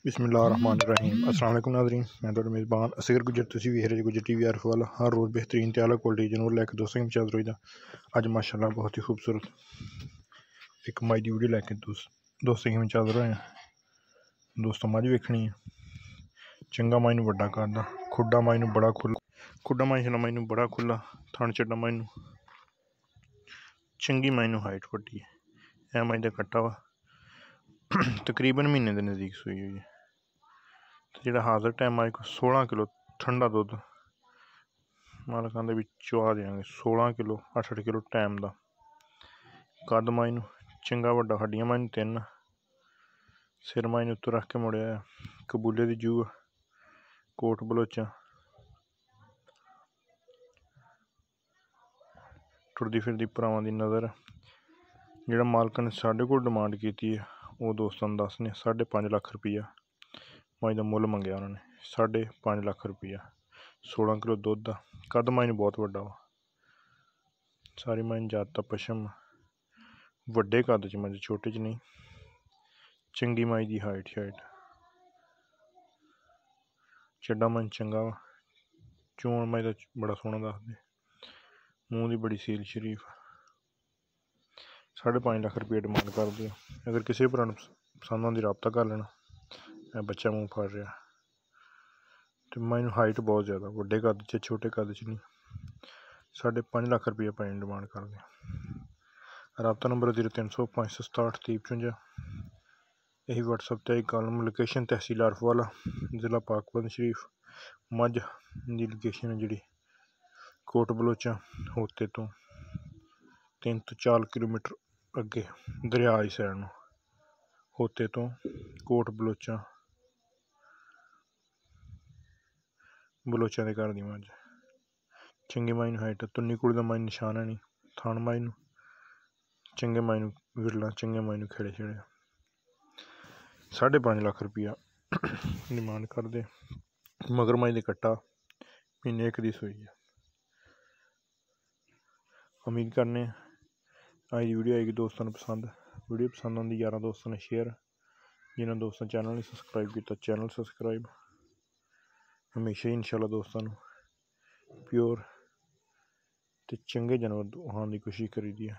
बिस्मिल्लाहिर्रहमानिर्रहीम। अस्सलाम वालेकुम नाज़रीन, मैं तो मेज़बान असगर गुजर तुसी भी है गुजर टीवी आरिफवाला हर रोज़ बेहतरीन ते आला क्वालिटी जनूर लैके दोस्तों की चादर रोईदा। अज माशाल्लाह बहुत ही खूबसूरत एक माई दी वीडियो लैके दोस्तों की चादर आए। दोस्तों मज वेखनी है चंगा माई नूं वड्डा करदा खुड्डा माई नूं बड़ा खुला खुड्डा माई नूं बड़ा खुला थण चड्डा माई नूं चंगी माई नूं हाइट वड्डी है। यह माई दा कट्टा वा तकरीबन महीने के नज़दीक सूई हुई है। जो हाजिर टाइम अज 16 किलो ठंडा दुध मालकां दे विचों आ देंगे 16 किलो 8 किलो टाइम का कद माई नूं चंगा वड्डा हड्डियां माई नूं 3 सिर माई नूं उत्तों रख के मुड़िया कबूले की जूह कोट बलोचा टुरदी फिरदी भरावां की नज़र। जो मालक ने साढ़े को डिमांड की है वो दोस्तों दसने 5.5 लाख रुपया माई का मुल मंगया उन्होंने 5.5 लाख रुपया 16 किलो दुध का कद माई नूं बहुत वड्डा वा। सारी माई जात पशम वड्डे कद च मज छोटे च नहीं चंगी माई की हाइट चड्डा माई चंगा वा। चोण माई का बड़ा सोहना दसदे मूँह की बड़ी सील शरीफ 5.5 लाख रुपया डिमांड कर दिया। अगर किसी भरा पसंद आती रबता कर लेना। मैं बच्चा मूँह फाड़ रहा तो माई नूं हाइट बहुत ज़्यादा वड्डे कद च छोटे कद च नहीं 5.5 लाख रुपया पाई डिमांड कर दिया। रबता नंबर 0300 567 3055। यही व्हाट्सएप पर कॉलम लोकेशन तहसील आरिफवाला जिला पाकबंद शरीफ मझ की लोकेशन है जी कोट बलोचा होते तो 3 तो 4 किलोमीटर अगे दरिया आई सैड में होते तो कोट बलोचा के घर की मझ चंगी माई नूं हाइट तुन्नी कुड़ी का माई निशान है नहीं थान माई नूं चंगे माई नूं विरला चंगे माई नूं खेड़े छेड़े 5.5 लाख रुपया डिमांड कर दे। मगर माई दे कट्टा महीने एक दी सूई है। उम्मीद करने अज की वीडियो आएगी दोस्तों पसंद। वीडियो पसंद आती यार दोस्तों ने शेयर जिन्होंने दोस्तों चैनल नहीं सबसक्राइब किया चैनल सबसक्राइब। हमेशा ही इंशाल्लाह दोस्तों प्योर तो चंगे जानवर दिखाने की कोशिश करी दी है।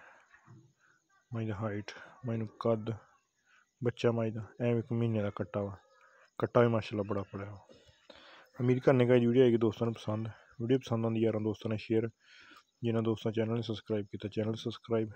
माई का हाइट माई नूं कद बच्चा माई का एक महीने का कट्टा भी माशाल्लाह बड़ा पड़ा वा। उम्मीद करने का वीडियो आएगी दोस्तों पसंद। वीडियो पसंद आती यार दोस्तों ने शेयर जिन्होंने दोस्तों चैनल ने सबसक्राइब किया चैनल सबसक्राइब।